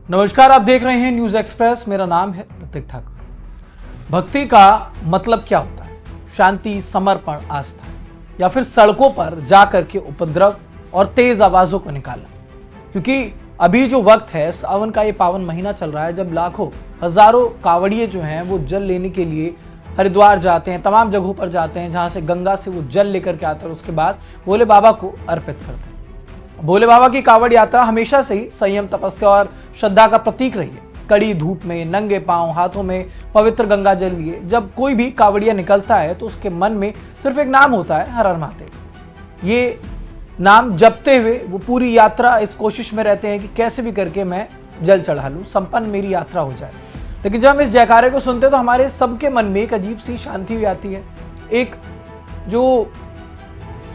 नमस्कार, आप देख रहे हैं न्यूज एक्सप्रेस। मेरा नाम है ऋतिक ठाकुर। भक्ति का मतलब क्या होता है? शांति, समर्पण, आस्था, या फिर सड़कों पर जाकर के उपद्रव और तेज आवाजों को निकालना। क्योंकि अभी जो वक्त है, सावन का ये पावन महीना चल रहा है, जब लाखों हजारों कावड़िए जो हैं वो जल लेने के लिए हरिद्वार जाते हैं, तमाम जगहों पर जाते हैं जहां से गंगा से वो जल लेकर के आते हैं और उसके बाद भोले बाबा को अर्पित करते हैं। भोले बाबा की कावड़ यात्रा हमेशा से ही संयम, तपस्या और श्रद्धा का प्रतीक रही है। कड़ी धूप में, नंगे पांव, हाथों में पवित्र गंगा जल लिए जब कोई भी कावड़िया निकलता है तो उसके मन में सिर्फ एक नाम होता है, हर हर महादेव। ये नाम जपते हुए वो पूरी यात्रा इस कोशिश में रहते हैं कि कैसे भी करके मैं जल चढ़ा लूं, संपन्न मेरी यात्रा हो जाए। लेकिन जब हम इस जयकारे को सुनते हैं तो हमारे सबके मन में एक अजीब सी शांति भी आती है, एक जो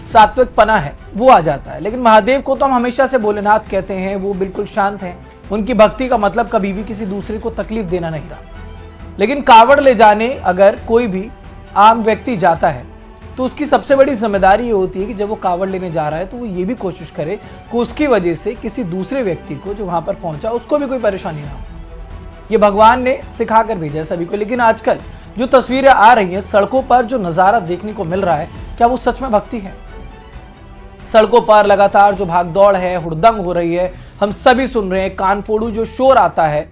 सात्विक पना है वो आ जाता है। लेकिन महादेव को तो हम हमेशा से भोलेनाथ कहते हैं, वो बिल्कुल शांत हैं। उनकी भक्ति का मतलब कभी भी किसी दूसरे को तकलीफ देना नहीं रहा। लेकिन कावड़ ले जाने अगर कोई भी आम व्यक्ति जाता है तो उसकी सबसे बड़ी जिम्मेदारी ये होती है कि जब वो कावड़ लेने जा रहा है तो वो ये भी कोशिश करे कि उसकी वजह से किसी दूसरे व्यक्ति को जो वहां पर पहुंचा उसको भी कोई परेशानी ना हो। ये भगवान ने सिखा कर भेजा है सभी को। लेकिन आजकल जो तस्वीरें आ रही हैं, सड़कों पर जो नजारा देखने को मिल रहा है, क्या वो सच में भक्ति है? सड़कों पर लगातार जो भागदौड़ है, हुड़दंग हो रही है, हम सभी सुन रहे हैं। कानफोड़ू जो शोर आता है,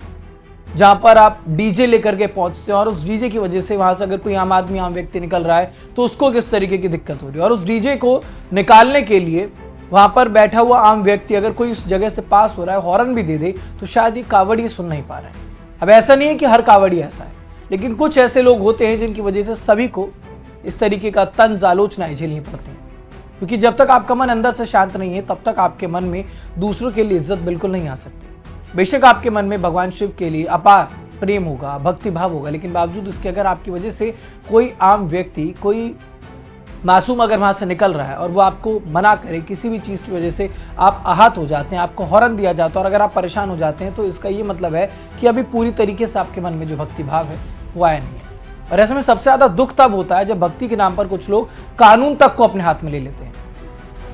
जहां पर आप डीजे लेकर के पहुंचते हैं और उस डीजे की वजह से वहां से अगर कोई आम आदमी, आम व्यक्ति निकल रहा है तो उसको किस तरीके की दिक्कत हो रही है। और उस डीजे को निकालने के लिए वहां पर बैठा हुआ आम व्यक्ति अगर कोई उस जगह से पास हो रहा है, हॉर्न भी दे दे, तो शायद ये कावड़ी सुन नहीं पा रहे हैं। अब ऐसा नहीं है कि हर कावड़ी ऐसा है, लेकिन कुछ ऐसे लोग होते हैं जिनकी वजह से सभी को इस तरीके का तंज, आलोचनाएं झेलनी पड़ती हैं। क्योंकि जब तक आपका मन अंदर से शांत नहीं है, तब तक आपके मन में दूसरों के लिए इज्जत बिल्कुल नहीं आ सकती। बेशक आपके मन में भगवान शिव के लिए अपार प्रेम होगा, भक्ति भाव होगा, लेकिन बावजूद इसके अगर आपकी वजह से कोई आम व्यक्ति, कोई मासूम अगर वहां से निकल रहा है और वो आपको मना करे, किसी भी चीज़ की वजह से आप आहत हो जाते हैं, आपको हॉर्न दिया जाता है और अगर आप परेशान हो जाते हैं, तो इसका ये मतलब है कि अभी पूरी तरीके से आपके मन में जो भक्ति भाव है वो आया नहीं है। और ऐसे में सबसे ज़्यादा दुख तब होता है जब भक्ति के नाम पर कुछ लोग कानून तक को अपने हाथ में ले लेते हैं।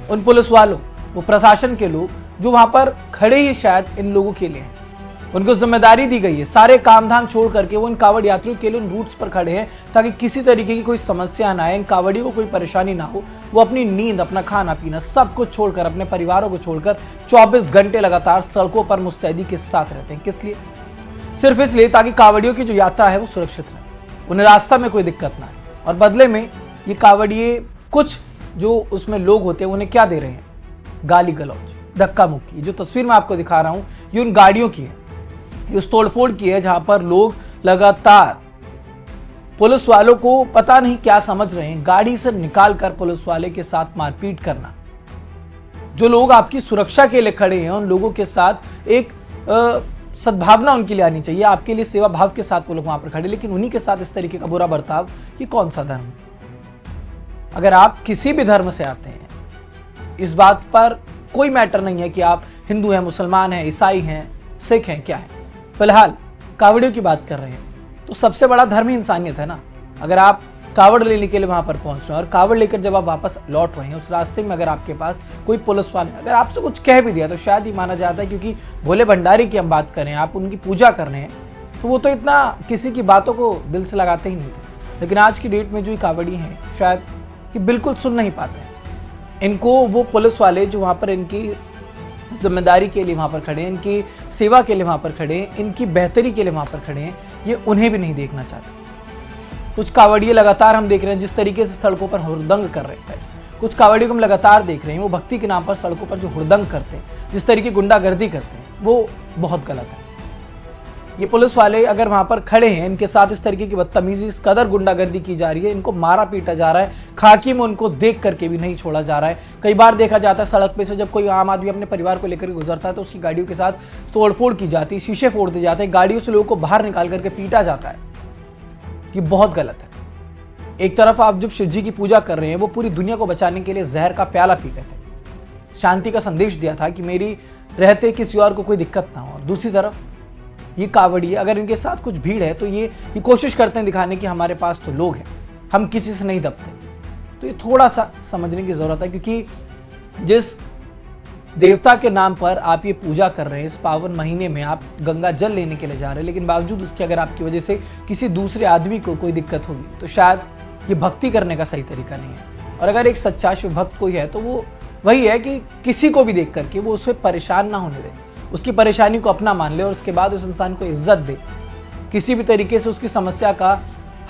उन पुलिस वालों, वो प्रशासन के लोग जो वहां पर खड़े ही शायद इन लोगों के लिए हैं, उनको जिम्मेदारी दी गई है, सारे काम धाम छोड़ करके वो इन कावड़ यात्रियों के लिए उन रूट्स पर खड़े हैं ताकि किसी तरीके की कोई समस्या ना आए, इन कावड़ियों को कोई परेशानी ना हो। वो अपनी नींद, अपना खाना पीना सब कुछ छोड़कर, अपने परिवारों को छोड़कर 24 घंटे लगातार सड़कों पर मुस्तैदी के साथ रहते हैं। किस लिए? सिर्फ इसलिए ताकि कावड़ियों की जो यात्रा है वो सुरक्षित रहे, उन्हें रास्ता में कोई दिक्कत ना आए। और बदले में ये कावड़िए, कुछ जो उसमें लोग होते हैं, उन्हें क्या दे रहे हैं? गाली गलौज, धक्का मुक्की। जो तस्वीर मैं आपको दिखा रहा हूं, ये उन गाड़ियों की है, ये उस तोड़फोड़ की है जहां पर लोग लगातार पुलिस वालों को पता नहीं क्या समझ रहे हैं, गाड़ी से निकालकर पुलिस वाले के साथ मारपीट करना। जो लोग आपकी सुरक्षा के लिए खड़े हैं, उन लोगों के साथ एक सद्भावना उनके लिए आनी चाहिए, आपके लिए सेवा भाव के साथ वो लोग वहां पर खड़े, लेकिन उन्हीं के साथ इस तरीके का बुरा बर्ताव, ये कौन सा धर्म? अगर आप किसी भी धर्म से आते हैं, इस बात पर कोई मैटर नहीं है कि आप हिंदू हैं, मुसलमान हैं, ईसाई हैं, सिख हैं, क्या है। फिलहाल कावड़ियों की बात कर रहे हैं तो सबसे बड़ा धर्म ही इंसानियत है ना। अगर आप कावड़ लेने के लिए वहां पर पहुंच रहे हैं और कावड़ लेकर जब आप वापस लौट रहे हैं, उस रास्ते में अगर आपके पास कोई पुलिस वाले अगर आपसे कुछ कह भी दिया तो शायद ही माना जाता है, क्योंकि भोले भंडारी की हम बात करें, आप उनकी पूजा कर रहे हैं, तो वो तो इतना किसी की बातों को दिल से लगाते ही नहीं थे। लेकिन आज की डेट में जो कावड़ी हैं, शायद कि बिल्कुल सुन नहीं पाते हैं। इनको वो पुलिस वाले जो वहाँ पर इनकी जिम्मेदारी के लिए वहाँ पर खड़े हैं, इनकी सेवा के लिए वहाँ पर खड़े हैं, इनकी बेहतरी के लिए वहाँ पर खड़े हैं, ये उन्हें भी नहीं देखना चाहते। कुछ कावड़िए लगातार हम देख रहे हैं जिस तरीके से सड़कों पर हुड़दंग कर रहे हैं। कुछ कावड़ियों को हम लगातार देख रहे हैं, वो भक्ति के नाम पर सड़कों पर जो हुड़दंग करते हैं, जिस तरीके गुंडागर्दी करते हैं, वो बहुत गलत है। ये पुलिस वाले अगर वहां पर खड़े हैं, इनके साथ इस तरीके की बदतमीजी, इस कदर गुंडागर्दी की जा रही है, इनको मारा पीटा जा रहा है, खाकी में उनको देख करके भी नहीं छोड़ा जा रहा है। कई बार देखा जाता है सड़क पे से जब कोई आम आदमी अपने परिवार को लेकर गुजरता है तो उसकी गाड़ियों के साथ तोड़फोड़ की जाती है, शीशे फोड़ दिए जाते हैं, गाड़ियों से लोगों को बाहर निकाल करके पीटा जाता है। ये बहुत गलत है। एक तरफ आप जब शिव जी की पूजा कर रहे हैं, वो पूरी दुनिया को बचाने के लिए जहर का प्याला पी गए थे, शांति का संदेश दिया था कि मेरी रहते किसी और को कोई दिक्कत ना हो। दूसरी तरफ ये कावड़ी, अगर इनके साथ कुछ भीड़ है तो ये कोशिश करते हैं दिखाने की हमारे पास तो लोग हैं, हम किसी से नहीं दबते। तो ये थोड़ा सा समझने की जरूरत है, क्योंकि जिस देवता के नाम पर आप ये पूजा कर रहे हैं, इस पावन महीने में आप गंगा जल लेने के लिए जा रहे हैं, लेकिन बावजूद उसके अगर आपकी वजह से किसी दूसरे आदमी को कोई दिक्कत होगी तो शायद ये भक्ति करने का सही तरीका नहीं है। और अगर एक सच्चा शिव भक्त कोई है तो वो वही है कि किसी को भी देख करके वो उसे परेशान ना होने दे, उसकी परेशानी को अपना मान ले और उसके बाद उस इंसान को इज्जत दे, किसी भी तरीके से उसकी समस्या का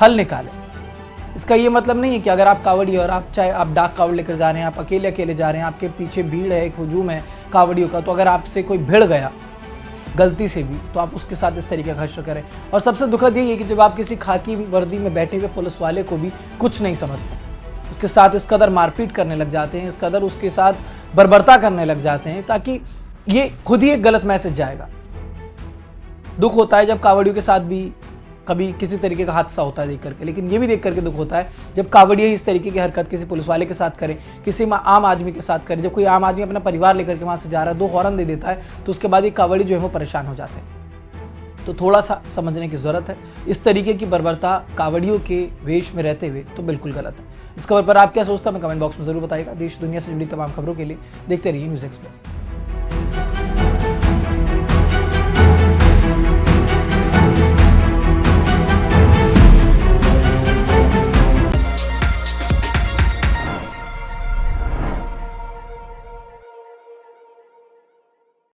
हल निकाले। इसका ये मतलब नहीं है कि अगर आप कावड़ी और आप चाहे आप डाक कावड़ लेकर जा रहे हैं, आप अकेले अकेले जा रहे हैं, आपके पीछे भीड़ है, एक हुजूम है कावड़ियों का, तो अगर आपसे कोई भिड़ गया गलती से भी तो आप उसके साथ इस तरीके का हश्र करें। और सबसे दुखद यही है कि जब आप किसी खाकी वर्दी में बैठे हुए पुलिस वाले को भी कुछ नहीं समझते, उसके साथ इस कदर मारपीट करने लग जाते हैं, इस कदर उसके साथ बर्बरता करने लग जाते हैं, ताकि ये खुद ही एक गलत मैसेज जाएगा। दुख होता है जब कावड़ियों के साथ भी कभी किसी तरीके का हादसा होता है देख करके, लेकिन ये भी देख करके दुख होता है जब कावड़िया इस तरीके की हरकत किसी पुलिस वाले के साथ करें, किसी आम आदमी के साथ करें। जब कोई आम आदमी अपना परिवार लेकर के वहाँ से जा रहा है, 2 हॉर्न दे देता है, तो उसके बाद ये कावड़ी जो है वो परेशान हो जाते हैं। तो थोड़ा सा समझने की ज़रूरत है। इस तरीके की बर्बरता कावड़ियों के वेश में रहते हुए तो बिल्कुल गलत है। इस खबर पर आप क्या सोचते हैं, हमें कमेंट बॉक्स में ज़रूर बताइएगा। देश दुनिया से जुड़ी तमाम खबरों के लिए देखते रहिए न्यूज़ एक्सप्रेस।